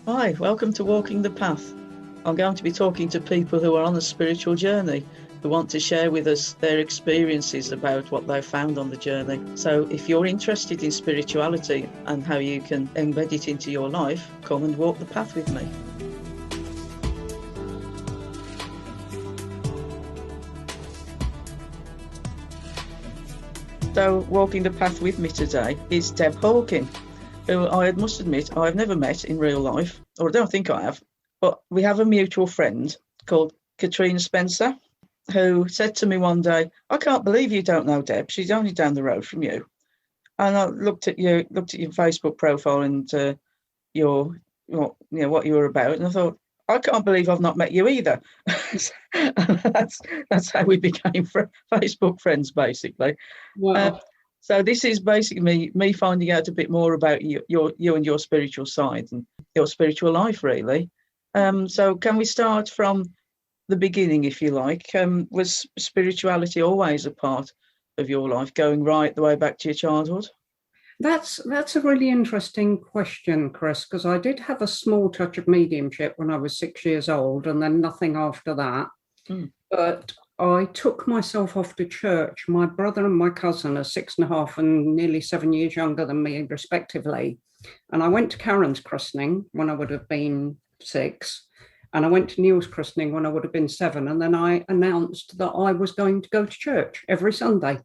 Hi, welcome to Walking the Path. I'm going to be talking to people who are on a spiritual journey, who want to share with us their experiences about what they've found on the journey. So if you're interested in spirituality and how you can embed it into your life, come and walk the path with me. So walking the path with me today is Deb Hawken, who I must admit I've never met in real life, or I don't think I have, but we have a mutual friend called Katrina Spencer, who said to me one day, "I can't believe you don't know Deb. She's only down the road from you." And I looked at your Facebook profile and what you were about, and I thought, I can't believe I've not met you either. that's how we became Facebook friends, basically. Wow. So this is basically me finding out a bit more about you and your spiritual side and your spiritual life, really. So can we start from the beginning, if you like? Was spirituality always a part of your life, going right the way back to your childhood? That's a really interesting question, Chris, because I did have a small touch of mediumship when I was 6 years old, and then nothing after that. But I took myself off to church. My brother and my cousin are 6.5 and nearly 7 years younger than me, respectively. And I went to Karen's christening when I would have been 6. And I went to Neil's christening when I would have been 7. And then I announced that I was going to go to church every Sunday.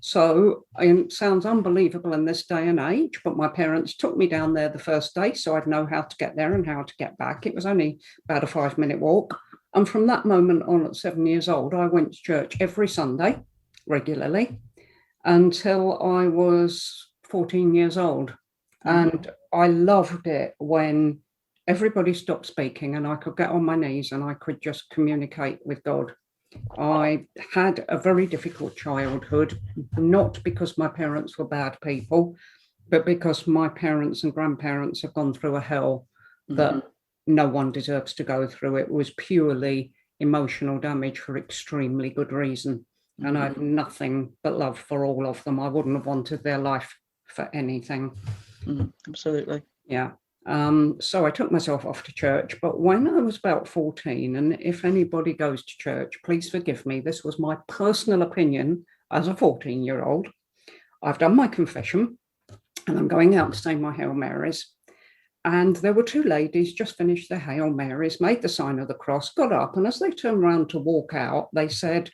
So it sounds unbelievable in this day and age, but my parents took me down there the first day, so I'd know how to get there and how to get back. It was only about a 5-minute walk. And from that moment on, at 7 years old, I went to church every Sunday regularly until I was 14 years old. And I loved it when everybody stopped speaking and I could get on my knees and I could just communicate with God. I had a very difficult childhood, not because my parents were bad people, but because my parents and grandparents have gone through a hell that no one deserves to go through. It was purely emotional damage for extremely good reason. And I have nothing but love for all of them. I wouldn't have wanted their life for anything. Absolutely. Yeah. So I took myself off to church, but when I was about 14, and if anybody goes to church, please forgive me, this was my personal opinion as a 14-year-old. I've done my confession and I'm going out to say my Hail Marys. And there were 2 ladies just finished their Hail Marys, made the sign of the cross, got up, and as they turned around to walk out, they said,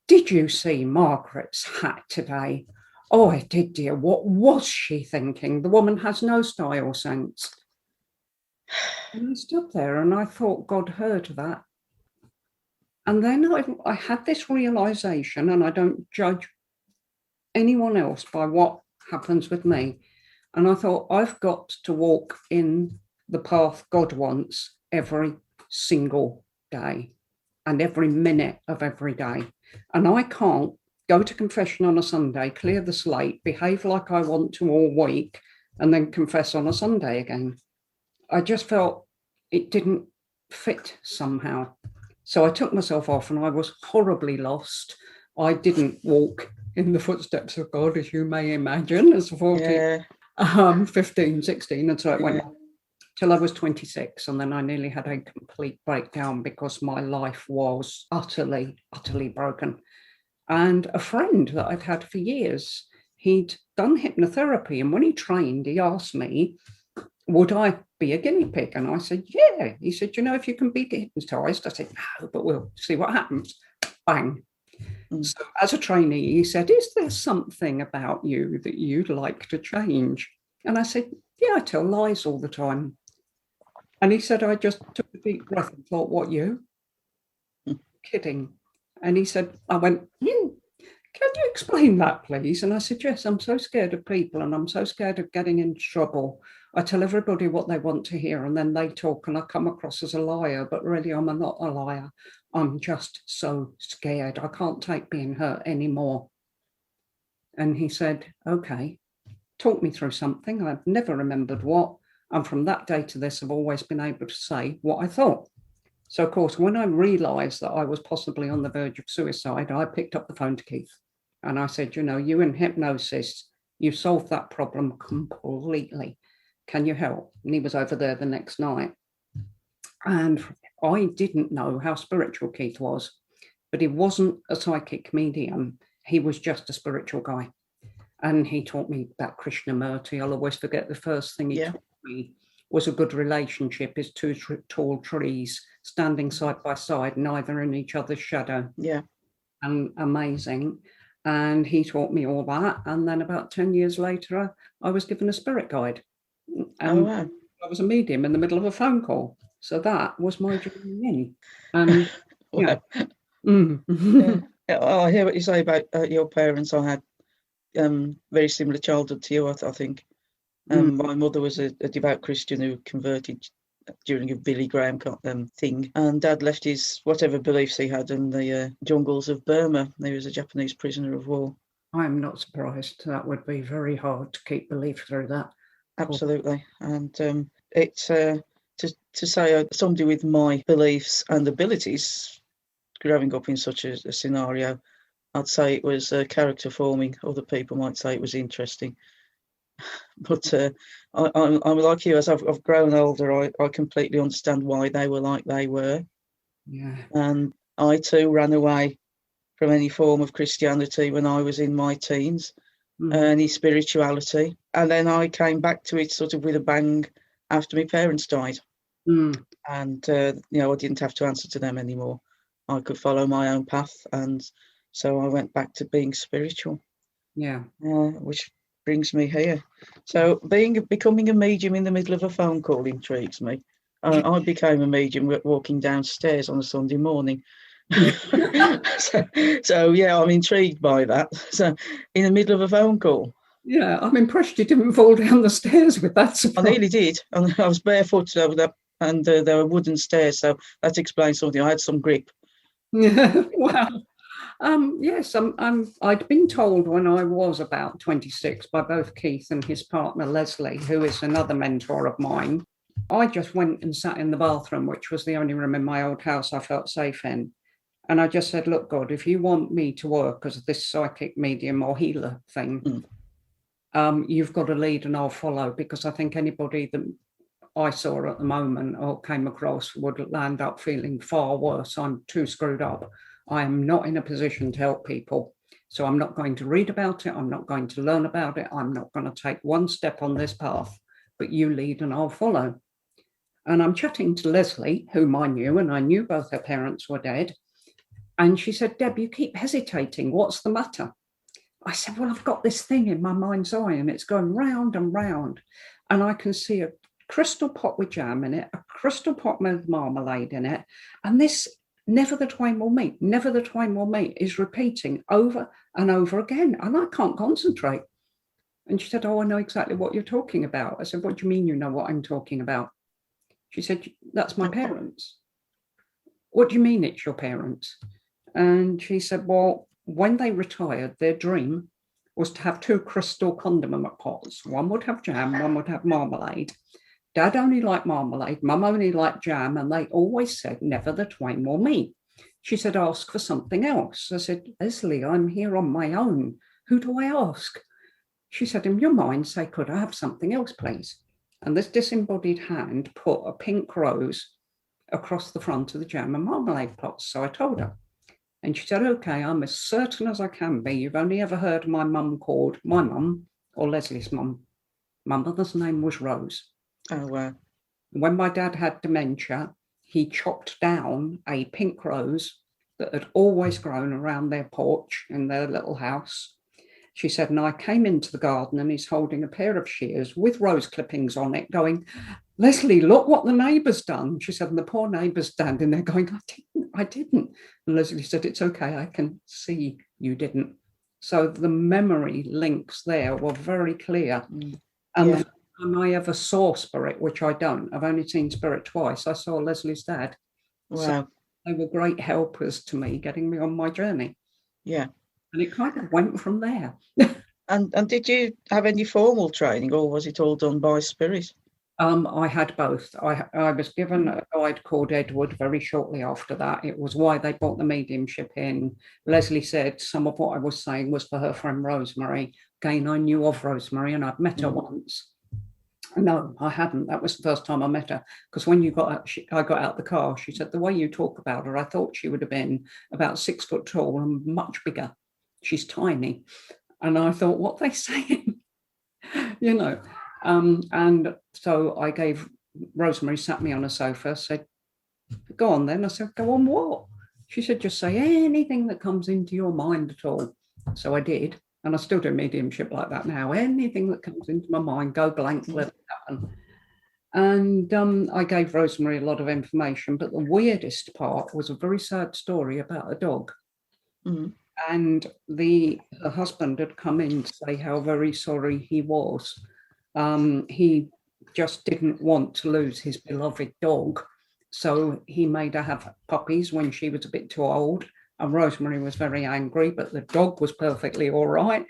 "Did you see Margaret's hat today?" "Oh, I did, dear. What was she thinking? The woman has no style sense." And I stood there and I thought God heard that. And then I had this realization, and I don't judge anyone else by what happens with me. And I thought, I've got to walk in the path God wants every single day and every minute of every day. And I can't go to confession on a Sunday, clear the slate, behave like I want to all week, and then confess on a Sunday again. I just felt it didn't fit somehow. So I took myself off and I was horribly lost. I didn't walk in the footsteps of God, as you may imagine, as a 15, 16, and so it went till I was 26, and then I nearly had a complete breakdown because my life was utterly, utterly broken. And a friend that I'd had for years, he'd done hypnotherapy, and when he trained, he asked me, would I be a guinea pig? And I said, yeah. He said, if you can be hypnotized? I said, no, but we'll see what happens. Bang. So as a trainee, he said, is there something about you that you'd like to change? And I said, yeah, I tell lies all the time. And he said, I just took a deep breath and thought, what, you? Kidding. And he said, I went, can you explain that, please? And I said, yes, I'm so scared of people and I'm so scared of getting into trouble. I tell everybody what they want to hear and then they talk and I come across as a liar, but really I'm not a liar. I'm just so scared. I can't take being hurt anymore. And he said, okay, talk me through something. I've never remembered what. And from that day to this, I've always been able to say what I thought. So, of course, when I realised that I was possibly on the verge of suicide, I picked up the phone to Keith and I said, you in hypnosis, you solved that problem completely. can you help? And he was over there the next night. And I didn't know how spiritual Keith was, but he wasn't a psychic medium. He was just a spiritual guy. And he taught me about Krishnamurti. I'll always forget the first thing he taught me was a good relationship is two tall trees standing side by side, neither in each other's shadow. Yeah. And amazing. And he taught me all that. And then about 10 years later, I was given a spirit guide. And I was a medium in the middle of a phone call. So that was my journey in. And yeah. I hear what you say about your parents. I had very similar childhood to you, I think. My mother was a devout Christian who converted during a Billy Graham thing, and Dad left his whatever beliefs he had in the jungles of Burma. He was a Japanese prisoner of war. I'm not surprised. That would be very hard to keep belief through that. Absolutely. And it's to say somebody with my beliefs and abilities growing up in such a scenario, I'd say it was character forming. Other people might say it was interesting. But I'm like you, as I've grown older, I completely understand why they were like they were. Yeah. And I too ran away from any form of Christianity when I was in my teens, any spirituality. And then I came back to it sort of with a bang after my parents died. And, I didn't have to answer to them anymore. I could follow my own path. And so I went back to being spiritual. Yeah. Which brings me here. So becoming a medium in the middle of a phone call intrigues me. I became a medium walking downstairs on a Sunday morning. so yeah, I'm intrigued by that. So in the middle of a phone call. Yeah, I'm impressed you didn't fall down the stairs with that surprise. I nearly did. I was barefoot over that, and there were wooden stairs, so that explains something. I had some grip. Yeah, wow. Yes, I'd been told when I was about 26 by both Keith and his partner Leslie, who is another mentor of mine. I just went and sat in the bathroom, which was the only room in my old house I felt safe in. And I just said, look, God, if you want me to work as this psychic medium or healer thing, you've got to lead and I'll follow, because I think anybody that I saw at the moment or came across would land up feeling far worse. I'm too screwed up. I am not in a position to help people. So I'm not going to read about it. I'm not going to learn about it. I'm not going to take one step on this path, but you lead and I'll follow. And I'm chatting to Leslie, whom I knew, and I knew both her parents were dead. And she said, Deb, you keep hesitating. What's the matter? I said, well, I've got this thing in my mind's eye and it's going round and round. And I can see a crystal pot with jam in it, a crystal pot with marmalade in it. And this never the twain will meet, never the twain will meet is repeating over and over again. And I can't concentrate. And she said, oh, I know exactly what you're talking about. I said, what do you mean you know what I'm talking about? She said, that's my parents. What do you mean it's your parents? And she said, well, when they retired, their dream was to have two crystal condiment pots. One would have jam, one would have marmalade. Dad only liked marmalade, Mum only liked jam, and they always said, never the twain will meet. She said, ask for something else. I said, Leslie, I'm here on my own. Who do I ask? She said, in your mind, say, could I have something else, please? And this disembodied hand put a pink rose across the front of the jam and marmalade pots. So I told her. And she said, okay, I'm as certain as I can be. You've only ever heard my mum called, my mum, or Leslie's mum. My mother's name was Rose. Oh, wow. When my dad had dementia, he chopped down a pink rose that had always grown around their porch in their little house. She said, and I came into the garden and he's holding a pair of shears with rose clippings on it going, Leslie, look what the neighbour's done. She said, and the poor neighbour's standing there going, I didn't. And Leslie said, it's okay, I can see you didn't. So the memory links there were very clear. And the time I ever saw spirit, which I don't, I've only seen spirit twice, I saw Leslie's dad. Wow. So they were great helpers to me, getting me on my journey. Yeah. And it kind of went from there. And did you have any formal training, or was it all done by spirit? I had both. I was given a guide called Edward very shortly after that. It was why they brought the mediumship in. Leslie said some of what I was saying was for her friend Rosemary. Again, I knew of Rosemary and I'd met her once. No, I hadn't. That was the first time I met her. Because when you got out, I got out the car, she said, the way you talk about her, I thought she would have been about 6 foot tall and much bigger. She's tiny. And I thought, what are they saying? You know. And so I gave, Rosemary sat me on a sofa, said, go on then. I said, go on what? She said, just say anything that comes into your mind at all. So I did. And I still do mediumship like that now. Anything that comes into my mind, go blank, let it happen. And I gave Rosemary a lot of information, but the weirdest part was a very sad story about a dog. Mm. And the husband had come in to say how very sorry he was. He just didn't want to lose his beloved dog. So he made her have puppies when she was a bit too old. And Rosemary was very angry, but the dog was perfectly all right.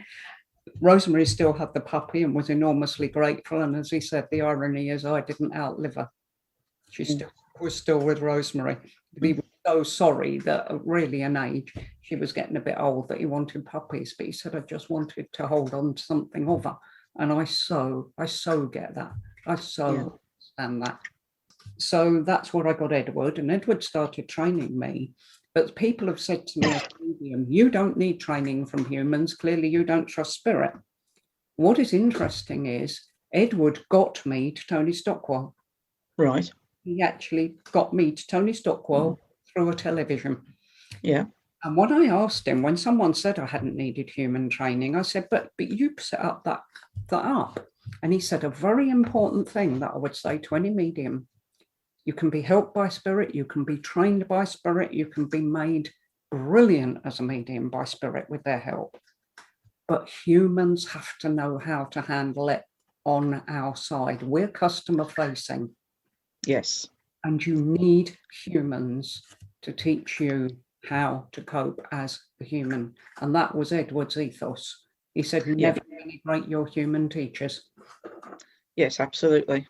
Rosemary still had the puppy and was enormously grateful. And as he said, the irony is I didn't outlive her. She was still with Rosemary. But he was so sorry that at really an age, she was getting a bit old, that he wanted puppies. But he said, I just wanted to hold on to something of her. And I so get that. I so understand that. So that's what I got Edward. And Edward started training me. But people have said to me, as a medium, you don't need training from humans. Clearly, you don't trust spirit. What is interesting is Edward got me to Tony Stockwell. Right. He actually got me to Tony Stockwell through a television. Yeah. And what I asked him, when someone said I hadn't needed human training, I said, but you set up that up. And he said a very important thing that I would say to any medium. You can be helped by spirit, you can be trained by spirit, you can be made brilliant as a medium by spirit with their help. But humans have to know how to handle it on our side. We're customer facing. Yes. And you need humans to teach you how to cope as a human. And that was Edward's ethos. He said, never denigrate your human teachers. Yes, absolutely.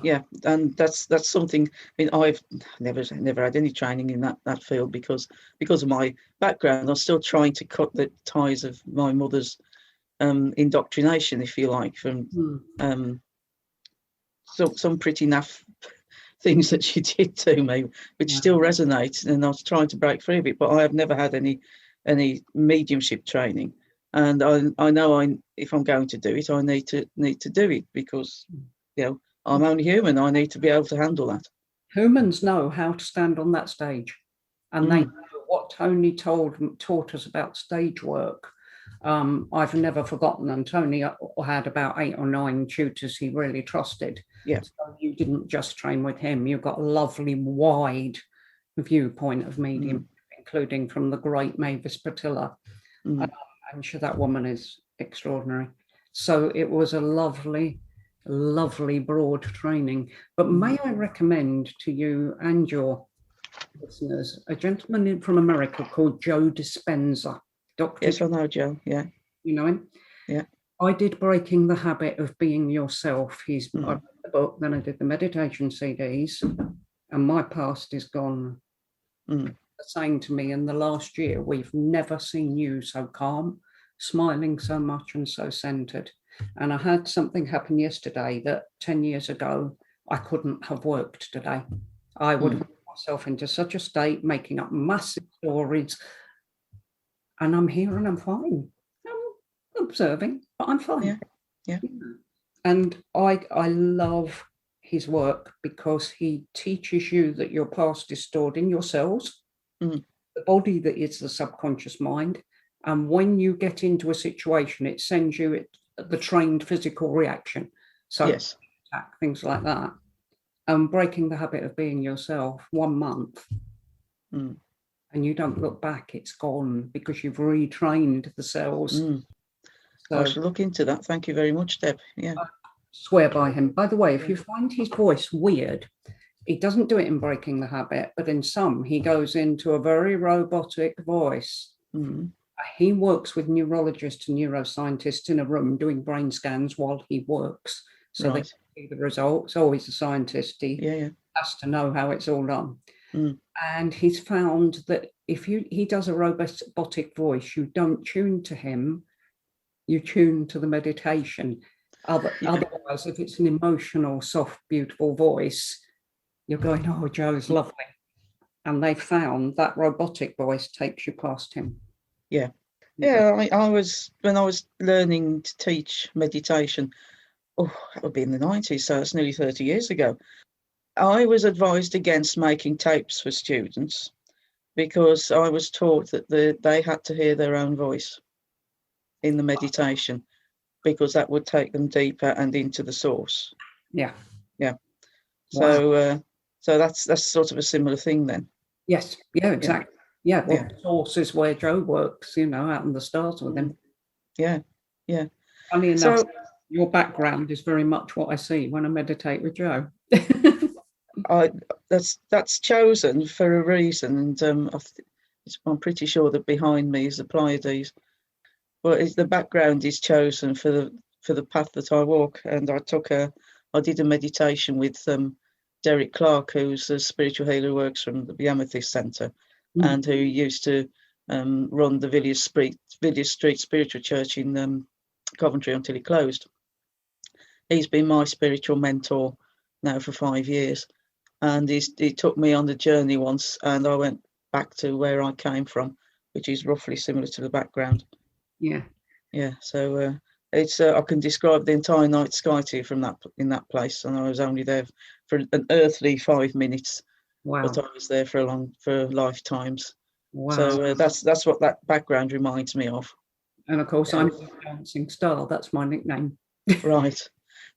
Yeah, and that's something. I mean, I've never had any training in that field because of my background. I'm still trying to cut the ties of my mother's indoctrination, if you like, from some pretty naff things that she did to me, which still resonates, and I was trying to break free of it. But I have never had any mediumship training, and I know if I'm going to do it, I need to do it because I'm only human. I need to be able to handle that. Humans know how to stand on that stage, and they know what Tony taught us about stage work. I've never forgotten, and Tony had about 8 or 9 tutors he really trusted. Yeah. So you didn't just train with him. You got a lovely wide viewpoint of medium, including from the great Mavis Patilla. I'm sure that woman is extraordinary. So it was a lovely broad training. But may I recommend to you and your listeners a gentleman from America called Joe Dispenza. Yes, I know Joe. Yeah. You know him? Yeah. I did Breaking the Habit of Being Yourself. I read the book, then I did the meditation CDs, and my past is gone. Saying to me, in the last year, we've never seen you so calm, smiling so much and so centered. And I had something happen yesterday that 10 years ago, I couldn't have worked today. I would have put myself into such a state, making up massive stories. And I'm here and I'm fine. I'm observing, but I'm fine. Yeah. And I love his work because he teaches you that your past is stored in your cells, the body that is the subconscious mind. And when you get into a situation, it sends you the trained physical reaction. So attack, things like that. And Breaking the Habit of Being Yourself, 1 month. And you don't look back, it's gone because you've retrained the cells. So I should look into that. Thank you very much, Deb. Yeah. I swear by him. By the way, if you find his voice weird, he doesn't do it in Breaking the Habit, but in some, he goes into a very robotic voice. He works with neurologists and neuroscientists in a room doing brain scans while he works. So they see the results. Oh, he's a scientist. He has to know how it's all done. And he's found that if he does a robotic voice, you don't tune to him, you tune to the meditation. Otherwise, if it's an emotional, soft, beautiful voice, you're going, oh, Joe's lovely. And they found that robotic voice takes you past him. Yeah. Yeah, I was, when I was learning to teach meditation, that would be in the 90s, so it's nearly 30 years ago. I was advised against making tapes for students because I was taught that they had to hear their own voice in the meditation, because that would take them deeper and into the source. Yeah. Wow. So that's sort of a similar thing then. Yes. Yeah, exactly. Yeah. The source is where Joe works, out in the stars with him. Yeah. Funny enough, your background is very much what I see when I meditate with Joe. That's chosen for a reason, and I'm pretty sure that behind me is the Pleiades. But the background is chosen for the path that I walk, and I did a meditation with Derek Clark, who's a spiritual healer who works from the Amethyst Centre, and who used to run the Villiers Street Spiritual Church in Coventry until he closed. He's been my spiritual mentor now for 5 years, and he took me on the journey once, and I went back to where I came from, which is roughly similar to the background. Yeah. So it's I can describe the entire night sky to you in that place, and I was only there for an earthly 5 minutes. Wow. But I was there for lifetimes. Wow. So that's what that background reminds me of. And of course, I'm a dancing star. That's my nickname. Right.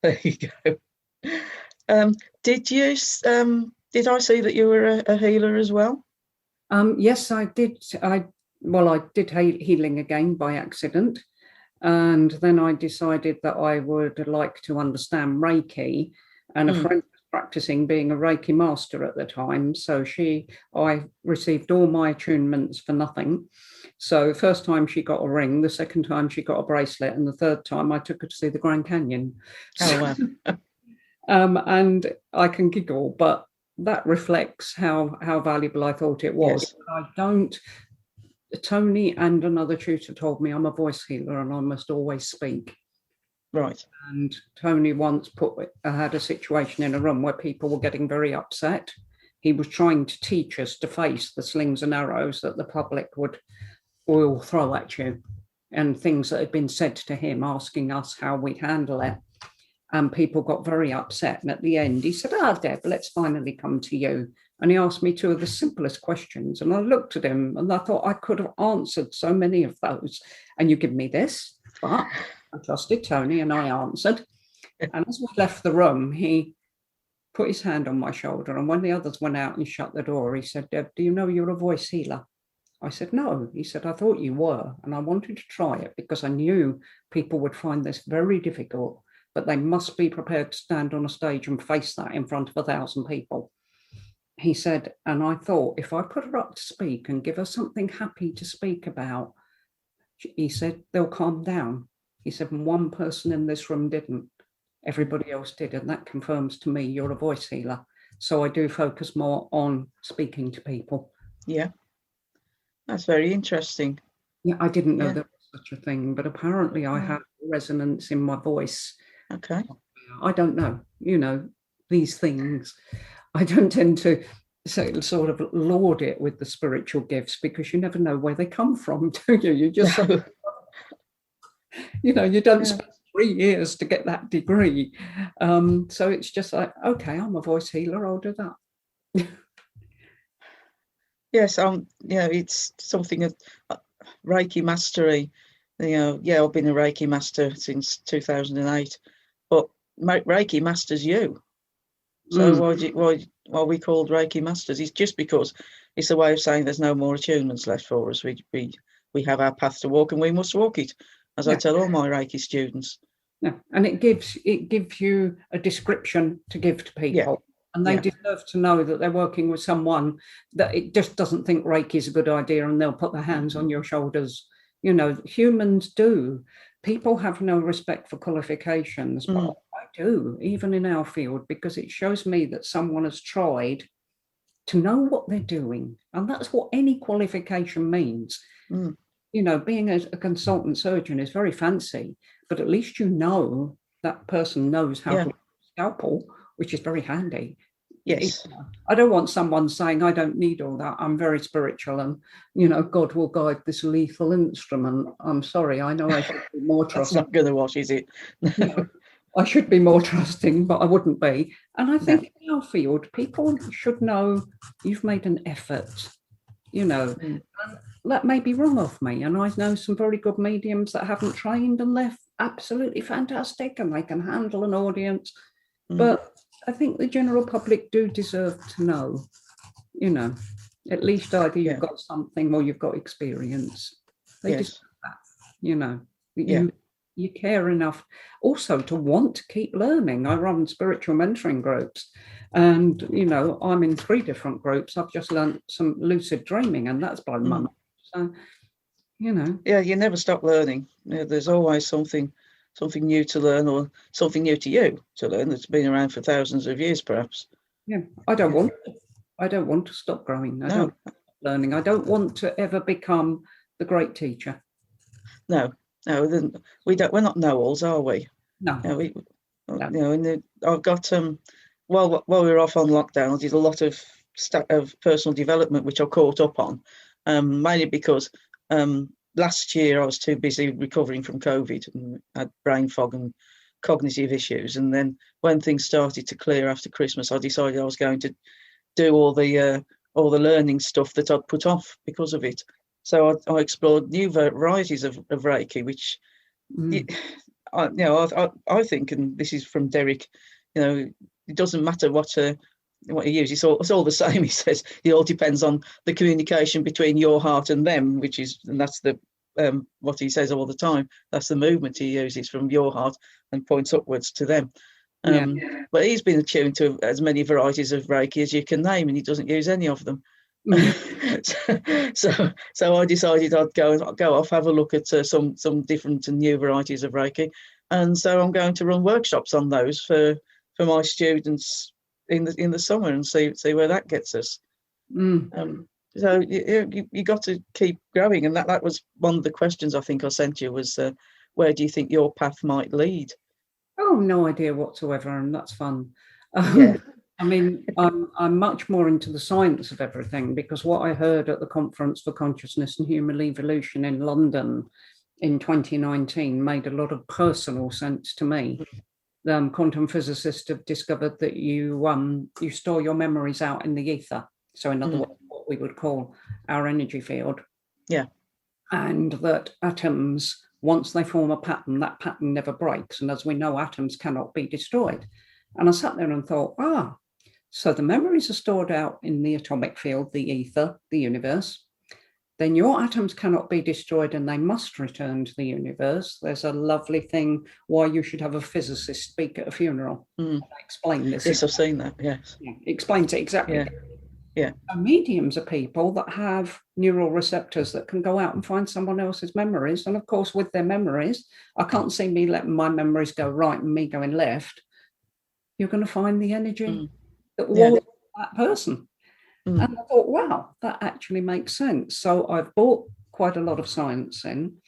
There you go. Did I see that you were a healer as well? Yes, I did. I did healing again by accident. And then I decided that I would like to understand Reiki. And a friend was practicing being a Reiki master at the time. So I received all my attunements for nothing. So first time she got a ring, the second time she got a bracelet, and the third time I took her to see the Grand Canyon. Oh, wow. And I can giggle, but that reflects how valuable I thought it was. Yes. Tony and another tutor told me I'm a voice healer and I must always speak. Right. And Tony once had a situation in a room where people were getting very upset. He was trying to teach us to face the slings and arrows that the public will throw at you, and things that had been said to him, asking us how we'd handle it. And people got very upset. And at the end, he said, Deb, let's finally come to you. And he asked me two of the simplest questions. And I looked at him and I thought I could have answered so many of those. And you give me this. But I trusted Tony and I answered. And as we left the room, he put his hand on my shoulder. And when the others went out and shut the door, he said, Deb, do you know you're a voice healer? I said, no. He said, I thought you were. And I wanted to try it because I knew people would find this very difficult. But they must be prepared to stand on a stage and face that in front of 1,000 people. He said, and I thought, if I put her up to speak and give her something happy to speak about, he said, they'll calm down. He said, and one person in this room didn't. Everybody else did. And that confirms to me you're a voice healer. So I do focus more on speaking to people. Yeah. That's very interesting. Yeah, I didn't know there was such a thing, but apparently I have resonance in my voice. Okay. I don't know, these things. I don't tend to sort of laud it with the spiritual gifts because you never know where they come from, do you? You just, you don't spend 3 years to get that degree. So it's just like, okay, I'm a voice healer, I'll do that. Yes, it's something of Reiki mastery. I've been a Reiki master since 2008. But Reiki masters you. So why are we called Reiki masters? It's just because it's a way of saying there's no more attunements left for us. We have our path to walk and we must walk it, as I tell all my Reiki students. Yeah, and it gives you a description to give to people. And they deserve to know that they're working with someone that it just doesn't think Reiki is a good idea and they'll put their hands on your shoulders. Humans do. People have no respect for qualifications, but I do, even in our field, because it shows me that someone has tried to know what they're doing. And that's what any qualification means. Being a consultant surgeon is very fancy, but at least you know that person knows how Yeah. to use a scalpel, which is very handy. Yes. I don't want someone saying, I don't need all that. I'm very spiritual and, God will guide this lethal instrument. I'm sorry. I know I should be more That's trusting. not going to wash, is it? No, I should be more trusting, but I wouldn't be. And I think in our field, people should know you've made an effort, And that may be wrong of me. And I know some very good mediums that haven't trained and they're absolutely fantastic and they can handle an audience. But I think the general public do deserve to know, at least either you've got something or you've got experience. They deserve that, you care enough also to want to keep learning. I run spiritual mentoring groups and, I'm in 3 different groups. I've just learned some lucid dreaming and that's by month. So, Yeah, you never stop learning. There's always something new to learn or something new to you to learn that's been around for thousands of years, perhaps. Yeah, I don't want to stop growing. I don't stop learning. I don't want to ever become the great teacher. No, we're not know-alls, are we? No. I've got while we were off on lockdown, I did a lot of personal development, which I caught up on, mainly because last year I was too busy recovering from COVID and had brain fog and cognitive issues. And then when things started to clear after Christmas, I decided I was going to do all the learning stuff that I'd put off because of it. So I explored new varieties of Reiki, which I think, and this is from Derek, it doesn't matter what you use. It's all the same. He says it all depends on the communication between your heart and them, and that's the what he says all the time. That's the movement he uses from your heart and points upwards to them. But he's been attuned to as many varieties of Reiki as you can name, and he doesn't use any of them. So I decided I'd go off, have a look at some different and new varieties of Reiki, and so I'm going to run workshops on those for my students in the summer and see where that gets us. So you got to keep growing, and that was one of the questions I think I sent you was where do you think your path might lead? Oh, no idea whatsoever, and that's fun. I mean, I'm much more into the science of everything, because what I heard at the Conference for Consciousness and Human Evolution in London in 2019 made a lot of personal sense to me. Quantum physicists have discovered that you store your memories out in the ether. So in other words, what we would call our energy field. Yeah. And that atoms, once they form a pattern, that pattern never breaks. And as we know, atoms cannot be destroyed. And I sat there and thought, so the memories are stored out in the atomic field, the ether, the universe. Then your atoms cannot be destroyed and they must return to the universe. There's a lovely thing why you should have a physicist speak at a funeral. Explain this. Yes, I've seen that, yes. Yeah, explains it exactly. Yeah. Mediums are people that have neural receptors that can go out and find someone else's memories. And of course, with their memories, I can't see me letting my memories go right and me going left. You're going to find the energy that was that person. And I thought, wow, that actually makes sense. So I've brought quite a lot of science in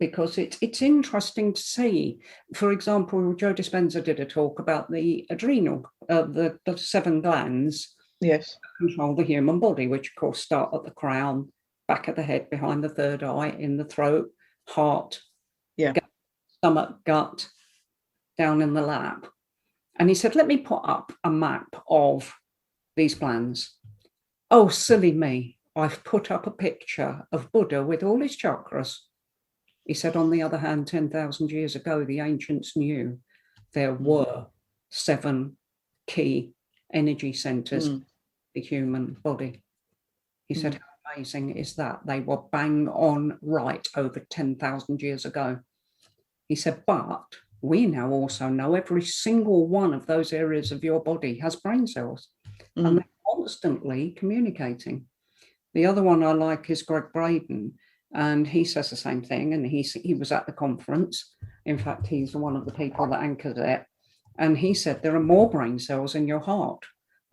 because it's interesting to see. For example, Joe Dispenza did a talk about the adrenal, the 7 glands that control the human body, which of course start at the crown, back of the head, behind the third eye, in the throat, heart, gut, stomach, gut, down in the lap. And he said, let me put up a map of these glands. Oh, silly me. I've put up a picture of Buddha with all his chakras. He said, on the other hand, 10,000 years ago, the ancients knew there were 7 key energy centers in the human body. He said, how amazing is that? They were bang on right over 10,000 years ago. He said, but we now also know every single one of those areas of your body has brain cells. And they're constantly communicating. The other one I like is Greg Braden, and he says the same thing. And he was at the conference. In fact, he's one of the people that anchored it. And he said there are more brain cells in your heart.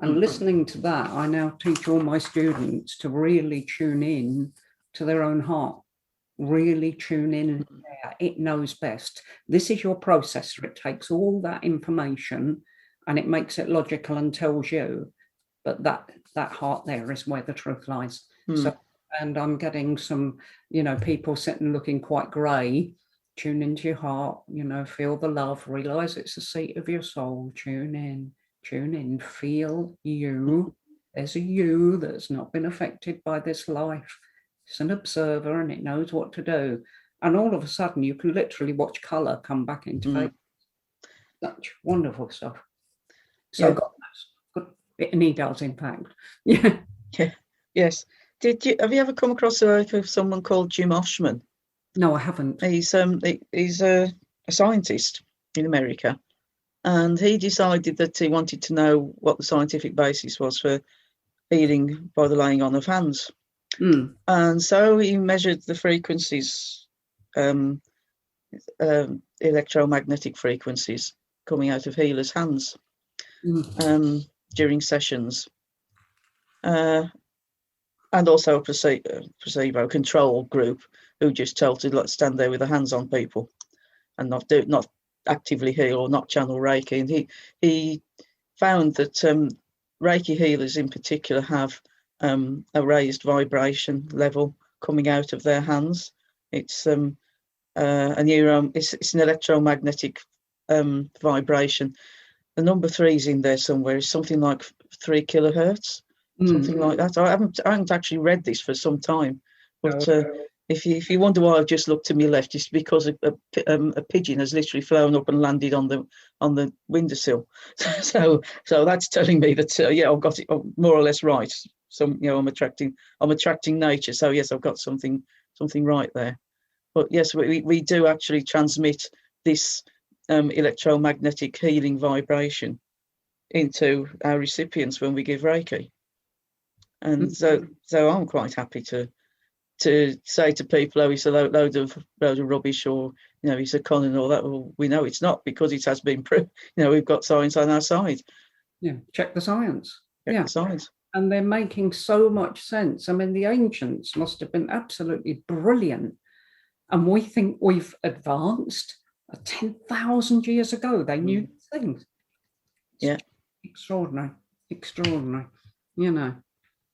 And listening to that, I now teach all my students to really tune in to their own heart. Really tune in there. It knows best. This is your processor. It takes all that information and it makes it logical and tells you. But that heart there is where the truth lies. So, and I'm getting some, people sitting looking quite grey. Tune into your heart, feel the love, realise it's the seat of your soul. Tune in, feel you. There's a you that's not been affected by this life. It's an observer and it knows what to do. And all of a sudden, you can literally watch colour come back into face. Such wonderful stuff. So, God, and he does, in fact. Yeah. Yes. Have you ever come across someone called Jim Oshman? No, I haven't. He's a scientist in America, and he decided that he wanted to know what the scientific basis was for healing by the laying on of hands. And so he measured the frequencies, electromagnetic frequencies coming out of healers' hands during sessions, and also a placebo control group who just told to stand there with their hands on people and not actively heal or not channel Reiki. And he found that Reiki healers in particular have a raised vibration level coming out of their hands. It's it's an electromagnetic vibration. The number 3 is in there somewhere. It's something like 3 kilohertz, something like that. I haven't actually read this for some time, but if you wonder why I've just looked to my left, it's because a pigeon has literally flown up and landed on the windowsill. So that's telling me that I've got it more or less right. So I'm attracting nature. So yes, I've got something right there. But yes, we do actually transmit this electromagnetic healing vibration into our recipients when we give Reiki. And so I'm quite happy to say to people, oh, it's a load of rubbish, or it's a con and all that. Well, we know it's not, because it has been proved. We've got science on our side. Yeah, check the science. Check the science. And they're making so much sense. I mean, the ancients must have been absolutely brilliant. And we think we've advanced 10,000 years ago. They knew things. Yeah. Extraordinary.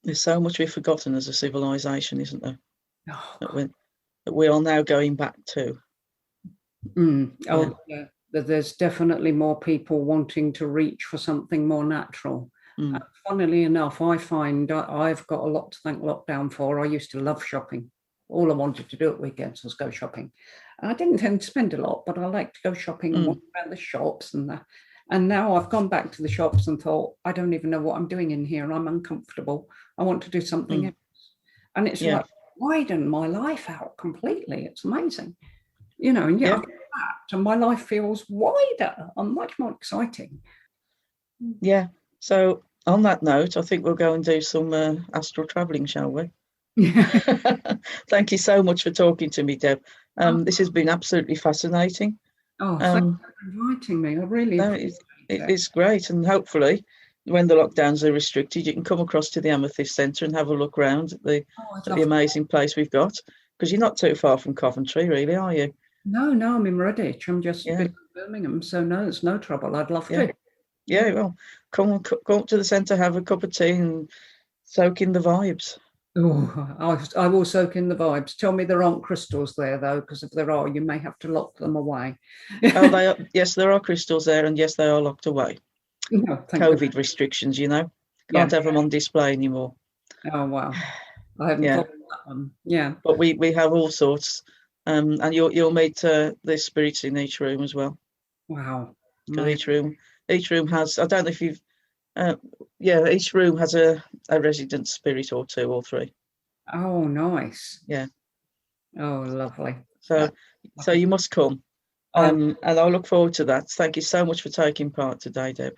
There's so much we've forgotten as a civilization, isn't there? Oh, that we are now going back to. Yeah. There's definitely more people wanting to reach for something more natural. Funnily enough, I find I've got a lot to thank lockdown for. I used to love shopping. All I wanted to do at weekends was go shopping. I didn't tend to spend a lot, but I like to go shopping and walk around the shops and that. And now I've gone back to the shops and thought, I don't even know what I'm doing in here. I'm uncomfortable. I want to do something else. And it's like widen my life out completely. It's amazing. And I get that, and my life feels wider and much more exciting. Yeah. So on that note, I think we'll go and do some astral travelling, shall we? Thank you so much for talking to me, Deb. This has been absolutely fascinating. Oh, thank you for inviting me. I really it's great, and hopefully when the lockdowns are restricted, you can come across to the Amethyst Centre and have a look around at the amazing place we've got, because you're not too far from Coventry, really, are you? No, I'm in Redditch. I'm just in Birmingham, so no, it's no trouble. I'd love to. Yeah, well, come up to the centre, have a cup of tea and soak in the vibes. Oh, I will soak in the vibes. Tell me there aren't crystals there, though, because if there are, you may have to lock them away. Yes, there are crystals there, and yes, they are locked away. COVID restrictions, can't have them on display anymore. Oh wow, I haven't thought of that one. Yeah, but we have all sorts, and you'll meet the spirits in each room as well. Wow, each room has, I don't know if you've. Each room has a resident spirit or 2 or 3. Oh, nice. Yeah. Oh, lovely. So you must come. And I'll look forward to that. Thank you so much for taking part today, Deb.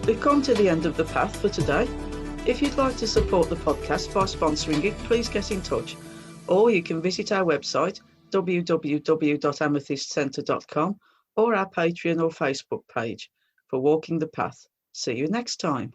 We've come to the end of the path for today. If you'd like to support the podcast by sponsoring it, please get in touch, or you can visit our website www.amethystcentre.com, or our Patreon or Facebook page for Walking the Path. See you next time.